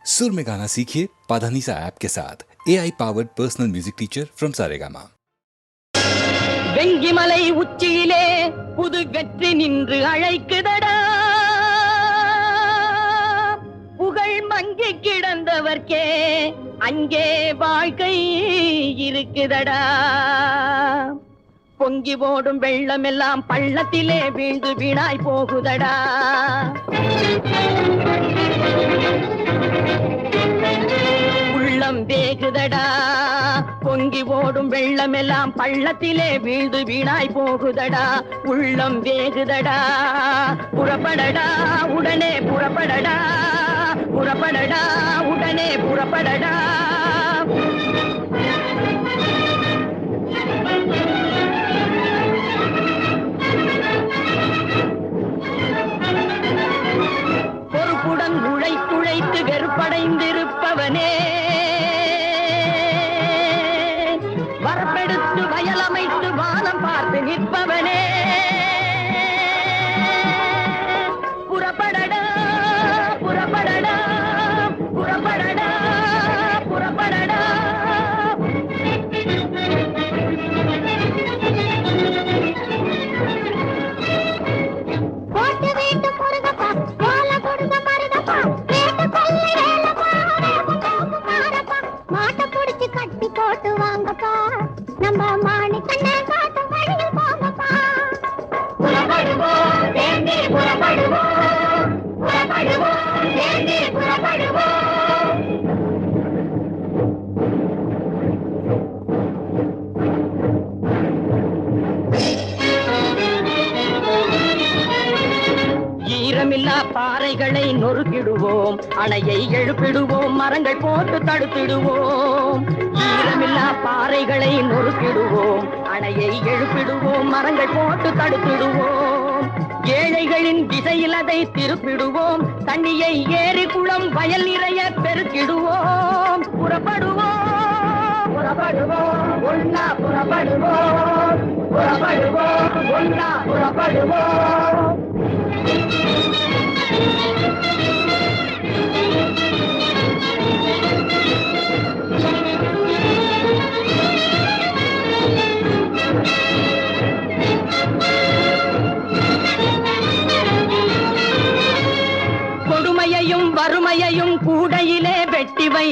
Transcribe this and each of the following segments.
सुर में गाना सीखिए पाधानीसा ऐप के साथ AI powered personal music teacher from Saregama. வெங்கிமலை உச்சியிலே புது வெற்றி நின்று அழைக்குதடா, புகழ் மங்கி கிடந்தவர்க்கே அங்கே வாழ்க்கை இருக்குதடா. பொங்கி ஓடும் வெள்ளம் எல்லாம் பள்ளத்திலே வீழ்ந்து வீணாய் போகுதடா. உள்ளம் வேகுதடா, பொங்கி ஓடும் வெள்ளம் எல்லாம் பள்ளத்திலே வீழ்ந்து வீணாய் போகுதடா. உள்ளம் வேகுதடா, புறப்படடா உடனே புறப்படடா, புறப்படடா உடனே புறப்படடா. பொறுப்புடன் உழைத்துழைத்து வெறுப்படைந்திருப்பவனே, வரப்பெடுத்து வயலமைத்து வானம் பார்த்து நிற்பவனே, புறப்படடா புறப்படடா புறப்படடா புறப்படடா. போட்டு வீட்டு முருகப்பா, கோல கொடுங்க மருகப்பா, வேட்டு கொள்ளை வேலப்பா, வேட்டு தோப்பு மாறப்பா, மாட்டை புடிச்சு கட்டி போட்டு வாங்கப்பா, நம்ம மாணி கண்ணை காட்டு வழியில் போங்கப்பா. புறப்படுவோம் சேர்ந்தே புறப்படுவோம், புறப்படுவோம் சேர்ந்தே புறப்படுவோம். ஈரமில்லா பாறைகளை நொறுக்கிடுவோம், அணையை எழுப்பிடுவோம், மரங்கள் போட்டு தடுத்திடுவோம். ஈரமில்லா பாறைகளை நொறுக்கிடுவோம், அணையை எழுப்பிடுவோம், மரங்கள் போட்டு தடுத்திடுவோம். ஏழைகளின் திசையில் அதை திருப்பிடுவோம், தண்ணியை ஏரி குளம் வயல் நிறைய பெருக்கிடுவோம். புறப்படுவோம் புறப்படுவோம் ஒன்னா புறப்படுவோம், புறப்படுவோம் ஒன்னா புறப்படுவோம். கொடுமையையும் வறுமையையும் கூடையிலே வெட்டிவை,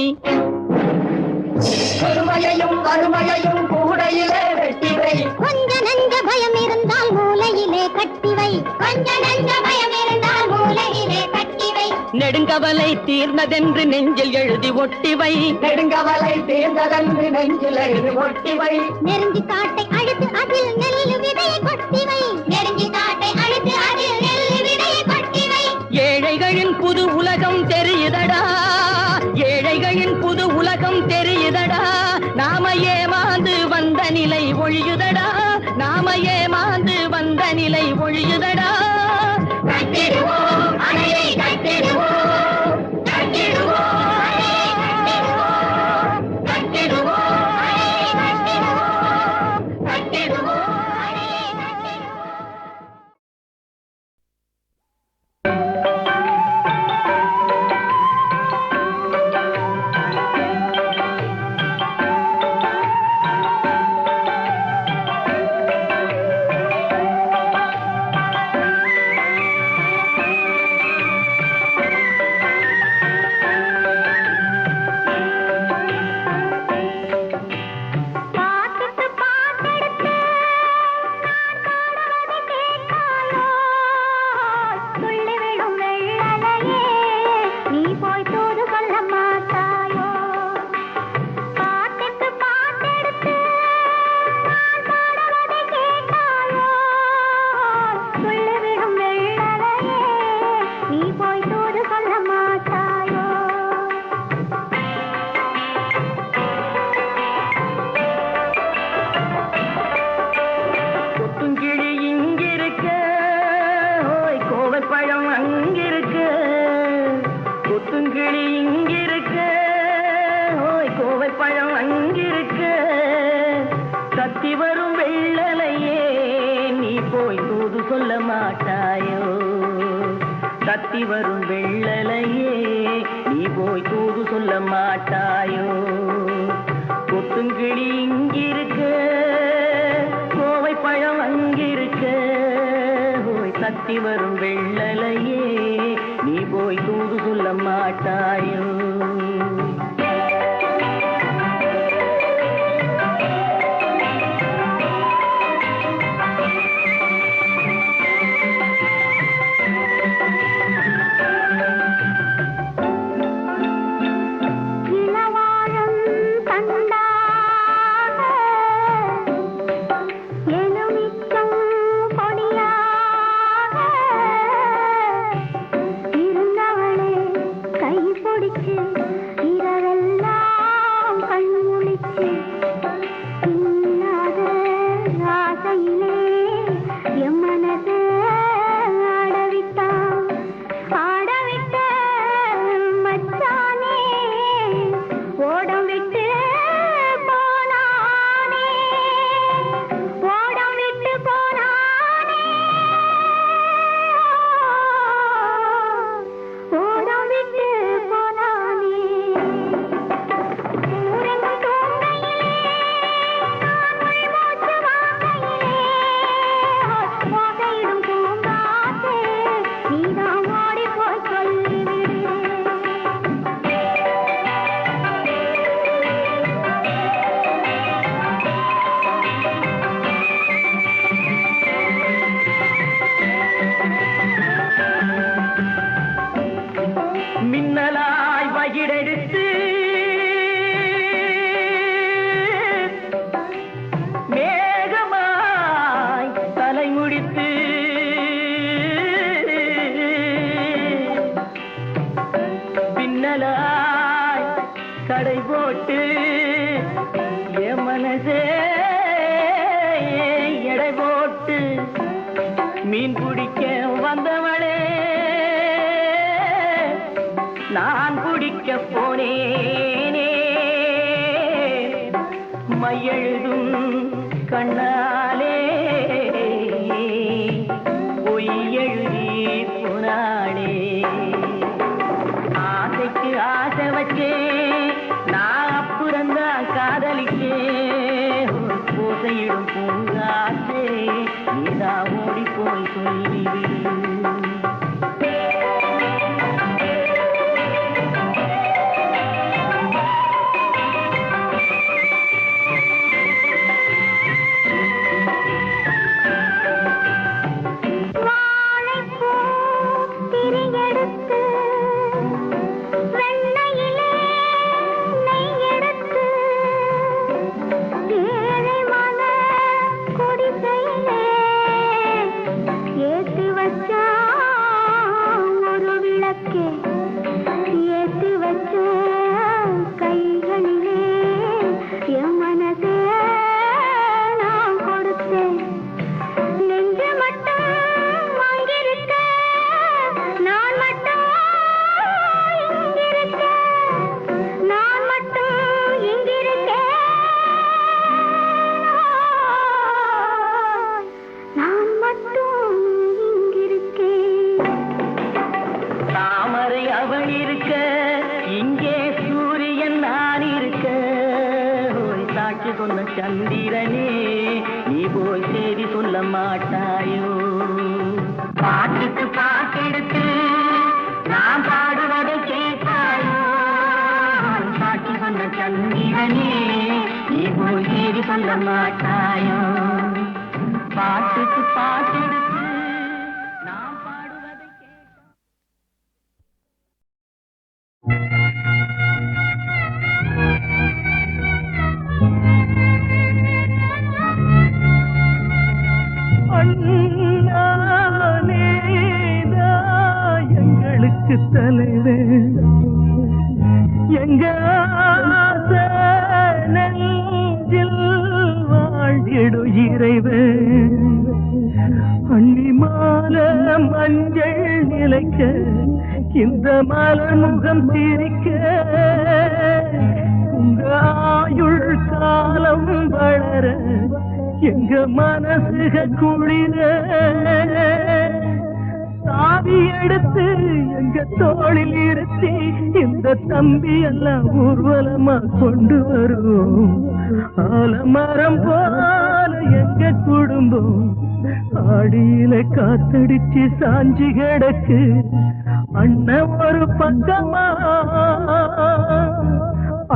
கொடுமையையும் வறுமையையும் கூடையிலே வெட்டிவை. கொஞ்ச நஞ்ச பயம் இருந்தால் மூலையிலே கட்டிவை, கொஞ்ச நஞ்ச பயம் இருந்தால் மூலையிலே கட்டிவை. நெடுங்கவலை தீர்ந்ததென்று நெஞ்சில் எழுதி ஒட்டிவை, நெடுங்கவலை தீர்ந்ததென்று நெஞ்சில் எழுதி ஒட்டிவை. நெருங்கி காட்டை அழுத்து அதில் நெல்லு விதையை கொட்டிவை, நெருங்கி காட்டை அழுத்து அதில் நெல்லு விதையை கொட்டிவை. ஏழைகளின் புது உலகம் தெரியுதடா, ஏழைகளின் புது உலகம் தெரியுதடா. நாம ஏமாந்து வந்த நிலை ஒழியுதடா, நாம ஏமாந்து வந்த நிலை ஒழியுதடா. கட்டிடுவோம் அணையை கட்டிடுவோம், கட்டிடுவோம் அணையை கட்டிடுவோம், கட்டிடுவோம் அணையை கட்டிடுவோம், கட்டிடுவோம் அணையை கட்டிடுவோம். பாட்டுக்கு பாட்டெடுத்து நான் பாடுவதை கேட்காயோ, துள்ளிவிடும் வெள்ளலையே நீ போய் தூது சொல்ல மாட்டாயோ. பாட்டுக்கு பாட்டெடுத்து நான் பாடுவதை கேட்காயோ, துள்ளிவிடும் வெள்ளலையே நீ போய் தூது சொல்ல மாட்டாயோ. கொத்துங்கிளி இங்கிருக்க, ஓய் கோவை பழம் அங்கிருக்க. கொத்துங்கிளி இங்கிருக்க, ஓய் கோவை பழம் அங்கிருக்க. கத்தி வரும் வெள்ளலையே நீ போய் தூது சொல்ல மாட்டாயோ. கத்தி வரும் வெள்ளலையே நீ போய் போய் தூது சொல்ல மாட்டாயோ? கொத்துங்கிளி இங்கிருக்க, கோவை பழம் அங்கிருக்க, போய் தத்தி வரும் வெள்ளலையே நீ போய் தூது சொல்ல மாட்டாயோ? கடை போட்டு என் மனசே எடை போட்டு மீன் பிடிக்க வந்தவளே நான் பிடிக்க போனேனே மையெழுதும் கண்ணாலே பொய் எழுதி போனாளே ஆசைக்கு ஆசை வச்சே நான் அப்புறந்தான் காதலிக்கே பூசையிடும் பூங்காற்றே நீதான் ஓடி போய் சொல்லிவிடு சந்திரனே நீ போய் சேதி சொல்ல மாட்டாயோ பாட்டுக்கு பாட்டெடுத்து நான் பாடுவதை கேட்டாயோ சாட்சி சொன்ன சந்திரனே நீ போய் சேதி சொல்ல மாட்டாயோ பாட்டுக்கு பாட்டெடுத்து நான் பாடுவதை கேட்டாயோ எங்களுக்கு தலைவே எங்க நெஞ்சில் வாழ்ந்திடு இறைவே அண்ணி மால மஞ்சள் நிலைக்க இந்த மலர் முகம் சிரிக்க உங்க ஆயுள் காலம் வளர எங்க மனசுக குளிர சாவி எடுத்து எங்க தோளில் இருத்தி இந்த தம்பி எல்லாம் ஊர்வலமா கொண்டு வருவோம். ஆலமரம் போல எங்க குடும்பம் ஆடியில காத்தடிச்சு சாஞ்சி கிடக்கு. அண்ணன் ஒரு பக்கமா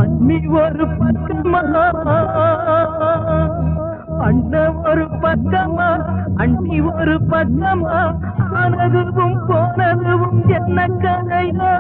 அண்ணி ஒரு பக்கமா, அண்ணன் ஒரு பக்கமா அண்ணி ஒரு பக்கமா, ஆனதுவும் போனதுவும் என்ன கதையோ.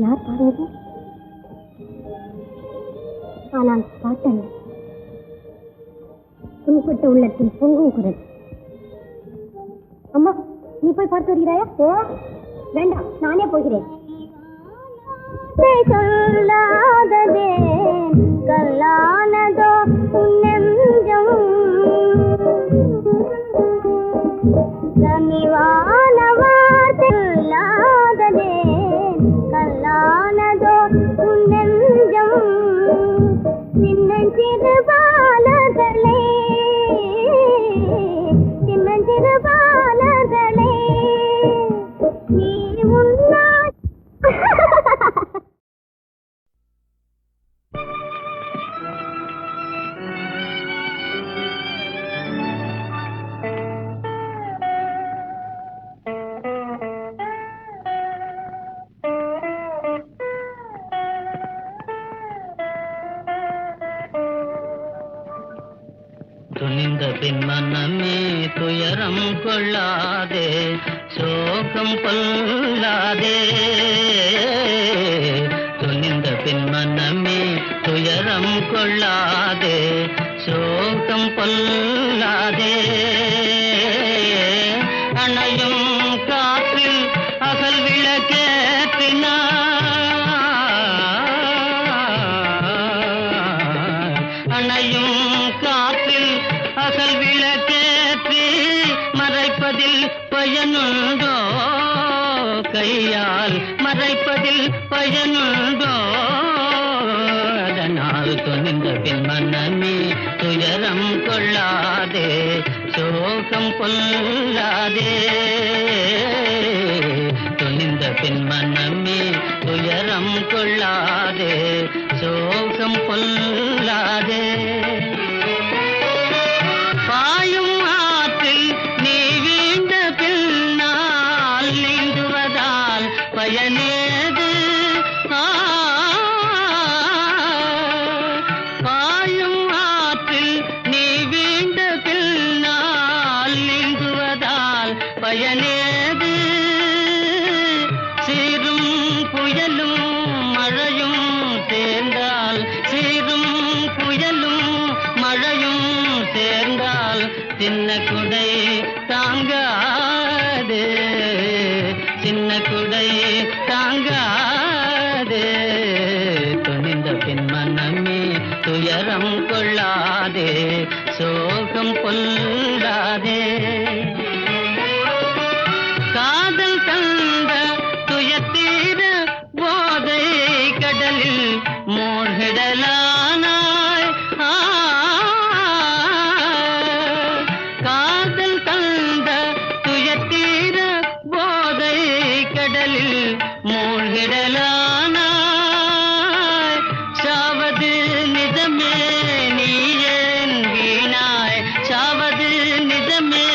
யார் பாடுவது? ஆனால் பாட்டல்ல, புண்பட்ட உள்ளத்தில் பொங்கும் குரல். அம்மா, நீ போய் பார்த்து வருகிறாயா? ஓ வேண்டாம், நானே போகிறேன். சொல்லாததே கல்லானதோ உன்னெஞ்சம், கனிவான வார்த்தை சொல்லாததே கல்லானதோ உன்னெஞ்சம். சின்னஞ்சிறு பாலர்களே, சின்னஞ்சிறு பாலர்களே, நீ உன்னா துணிந்த பின் மனமே துயரம் கொள்ளாதே, சோகம் கொள்ளாதே. துணிந்த பின் மனமே துயரம் கொள்ளாதே, சோகம் கொள்ளாதே. அணையும் காற்றில் அகல் விளக்கேற்றினார், அணையும் காற்றில் அகல் விளக்கேற்றி மறைப்பதில் பயனுண்டோ, கையால் மறைப்பதில் பயனுண்டோ. அதனால் துணிந்த பின் மனமே துயரம் கொள்ளாதே, சோகம் கொள்ளாதே. துணிந்த பின் மனமே துயரம் கொள்ளாதே, சோகம் கொள்ளாதே. பாயும் ஆற்றில் நீ வீழ்ந்த பின்னால் நீந்துவதால் பயனேது, சின்ன குடை தாங்காது, சின்ன குடை தாங்காது. துணிந்த பின் மனமே துயரம் கொள்ளாதே, சோகம் கொள்ளாதே. காதல் தந்த துயத்தீர போதை கடலில் மூழ்கிடலானாய். காதல் தந்த துயத்தீர போதை கடலில் மூழ்கிடலானாய். சாவது நிஜமே நீ ஏன் வீணாய், சாவது நிஜமே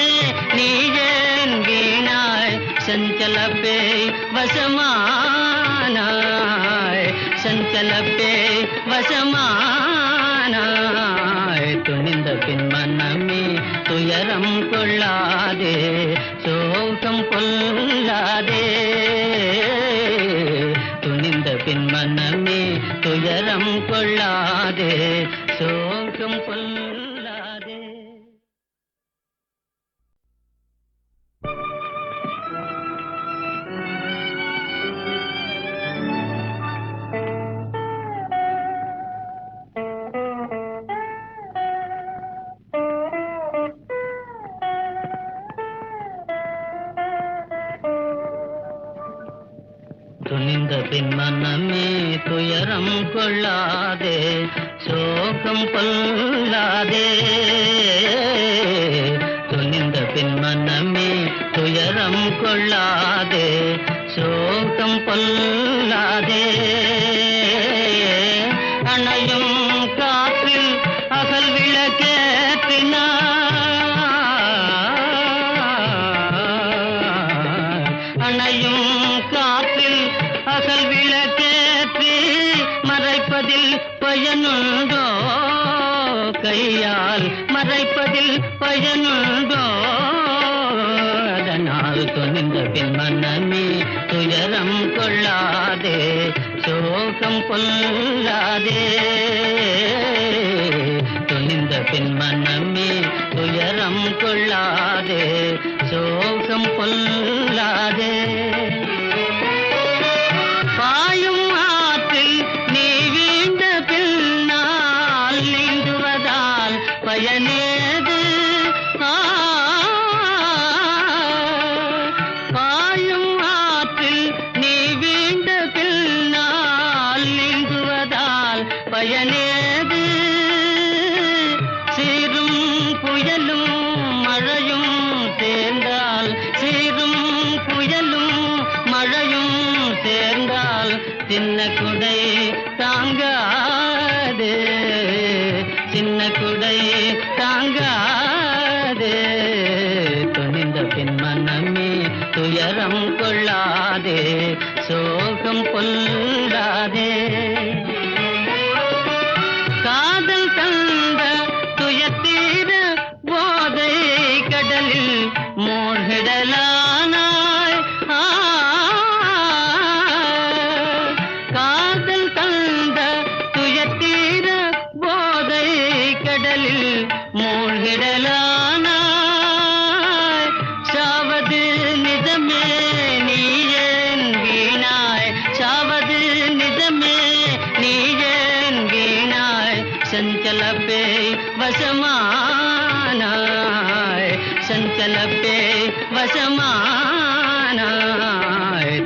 நீ ஏன் வீணாய். சஞ்சல பேய் வசமானாய், சஞ்சல பேய் வசமானாய். துணிந்த பின் மனமே துயரம் கொள்ளாதே, சோகம் கொள்ளாதே. துணிந்த பின் மனமே துயரம் கொள்ளாதே, சோகம் கொள்ளாதே. துணிந்த பின் மனமே துயரம் கொள்ளாதே, சோகம் கொள்ளாதே. துணிந்த பின் மனமே துயரம் கொள்ளாதே, சோகம் கொள்ளாதே. அணையும் காற்றில் அகல் விளக்கேற்றினார், அணையும் காற்றில் அகல் விளக்கேற்றி மறைப்பதில் பயனுண்டோ, கையால் மறைப்பதில் பயனுண்டோ. அதனால் துணிந்த பின் மனமே துயரம் கொள்ளாதே, சோகம் கொள்ளாதே. துணிந்த பின் மனமே துயரம் கொள்ளாதே, சோகம் கொள்ளாதே. பாயும் ஆற்றில் நீ வீண்ட பின்னால் நீந்துவதால் பயனேது. பாயும் ஆற்றில் நீ வீண்ட பின்னால் நீந்துவதால் பயனேது. சீரும் புயலும் மழையும் சேர்ந்தால், சீரும் புயலும் மழையும் சேர்ந்தால் சின்ன குடை தாங்காது, சின்ன குடை தாங்காது. துணிந்த பின் மனமே துயரம் கொள்ளாதே, சோகம் கொள்ளாதே. காதல் தந்த துயத்தீர போதை கடலில் மூழ்கிடலானாய். காதல் தந்த துயத்தீர போதை கடலில் மூழ்கிடலானாய். சாவது நிஜமே நீ ஏன் வீணாய், சாவது நிஜமே நீ ஏன் வீணாய். சஞ்சல பேய் வசமானாய், சஞ்சல பேய் வசமானாய்.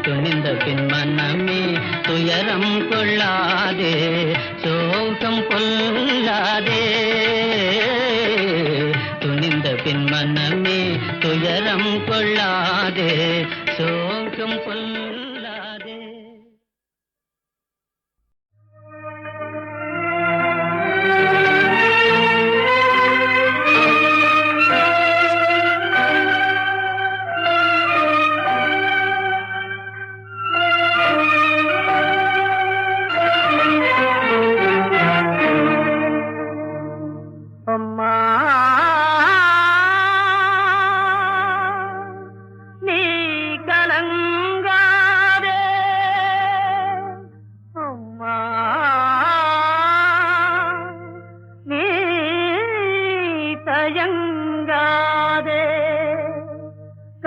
துணிந்த பின் மனமே துயரம் கொள்ளாதே, சோகம் கொள்ளாதே. துணிந்த பின் மனமே துயரம் கொள்ளாதே, சோகம் கொள்ளாதே.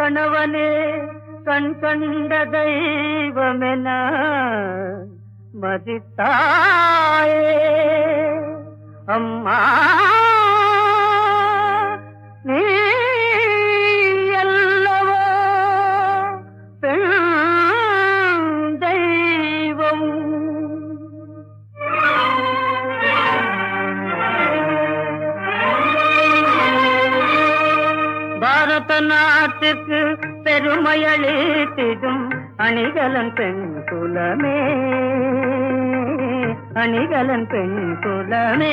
கணவனே கண் கண்ட தெய்வமென மதித்தாயே அம்மா நீ அல்லவோ பெண் தெய்வம். பாரத நாட்டுக்கு பெருமையளித்திடும் அணிகலன் பெண் குலமே, அணிகலன் பெண் குலமே.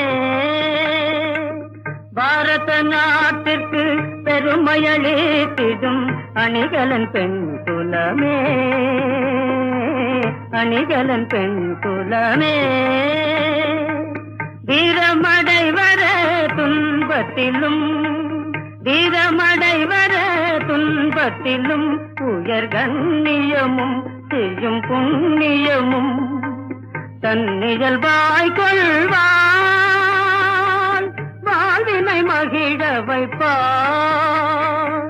பாரத நாட்டிற்கு பெருமையளித்திடும் அணிகலன் பெண் குலமே, அணிகலன் பெண் குலமே. வீரமடைவர துன்பத்திலும், வீரமடைவர துன்பத்திலும் உயர் கண்ணியமும் செய்யும் புண்ணியமும் தன்னியல்பாய் கொள்வான், வாழ்வினை மகிழ வைப்பான்.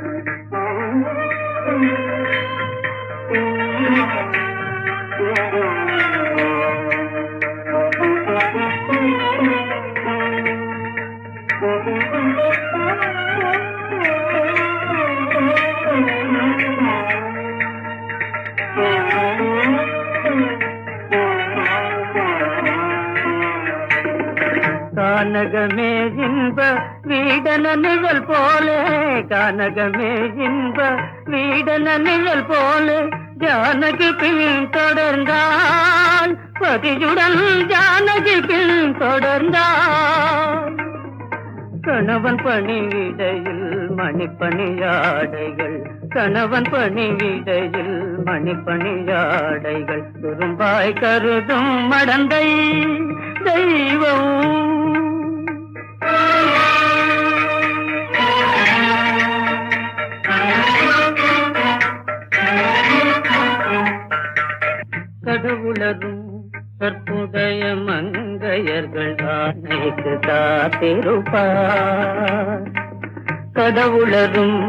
கானகமே இன்ப வீடன நிழல் போலே, கானகமே இன்ப வீடன நிழல் போலே ஜானகி பின் தொடர்ந்தாள், பதியுடன் ஜானகி பின் தொடர்ந்தாள். கணவன் பணிவிடையில் மணிப்பணியாடைகள், கணவன் பணிவிடையில் மணிப்பணியாடைகள் துரும்பாய் கருதும் மடந்தை தெய்வம். கடவுளரும் கற்புடைய மங்கையர்கள் ஆணைக்கு காத்திருப்பார், கடவுளரும்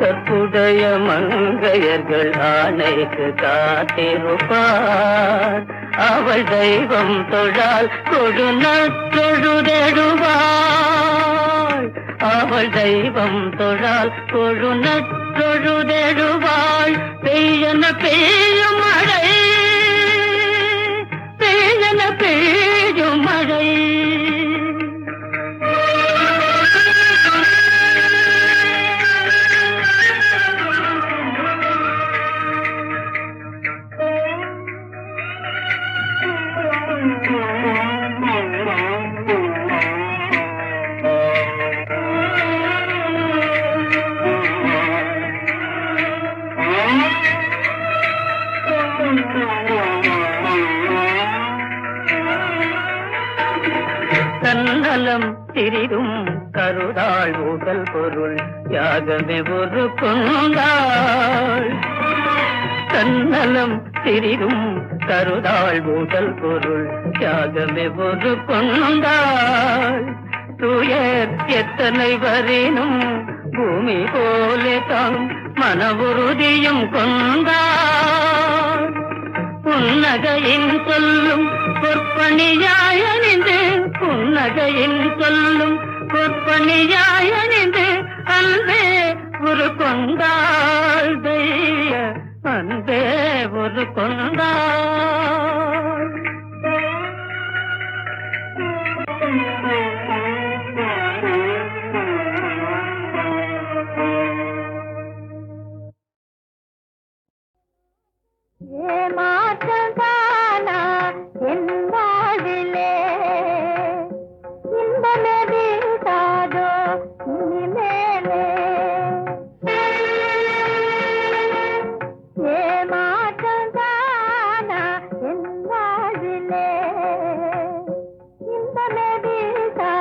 கற்புடைய மங்கையர்கள் ஆணைக்கு காத்திருப்பார். அவள் தெய்வம் தொழால் கொழுநற்றொழுதெழுவாள், அவள் தெய்வம் தொழால் கொழுநற்றொழுதெழுவாள். பெய்யன பெய்யும் மழை, பெய்யன பெய்யும் மழை. தன்னலம் சிறிதும் கருதாள் உடல் பொருள் யாகமே ஒரு கொண்டாள், தன்னலம் சிறிதும் கருதாள் உடல் பொருள் யாகமே ஒரு கொண்டாள். துயர் எத்தனை வரினும் பூமி போலே தான் மன உறுதியும் கொண்டாள். புன்னகையின் சொல்லும் பொற்பணியாயணிந்து, புன்னகையின் சொல்லும் பொற்பணியாயணிந்து அன்பே ஒரு கொண்டாள் தெய்வ, அன்பே ஒரு கொண்டாள். ஏமாற்றந்தானா என் வாழ்விலே, இன்பமே வீழ்த்தாதோ இனிமேலே. ஏமாற்றந்தானா என் வாழ்விலே, இன்பமே வீழ்த்தாதோ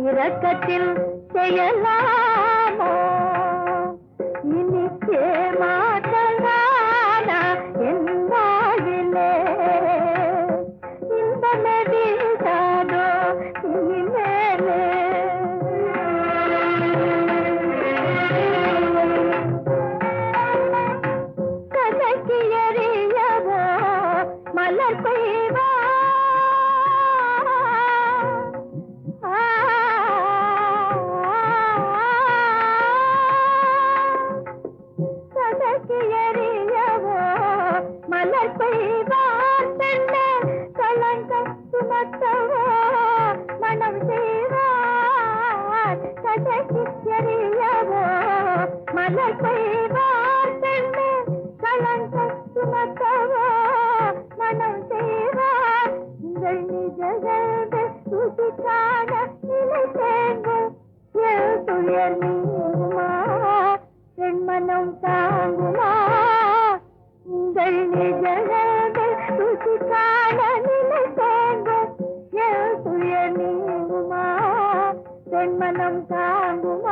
இரக்கத்தில் செய்யலாமோ இனி ஏமாற்றலானா என் வாழ்விலே இந்த நதிதானோ இனிமேலே கதைக்கு எறியவோ மலர் பெய்வா கதைக்கு எறியவோ மலர் பெய்வார் பெண்ணே களங்கம் சுமத்தவோ மனம் செய்வார் கதைக்கு எறியவோ மலர் பெய்வார் பெண்ணே களங்கம் சுமத்தவோ மனம் செய்வார் உங்கள் நிஜங்கள் சுட்டி காண நிலை தேங்கும் என் துயர் நீங்குமா என் மனம் தாங்குமா உங்கள் நிஜங்கள் சுட்டி காண நிலை தேங்கும் என் துயர் நீங்குமா என் மனம் தாங்குமா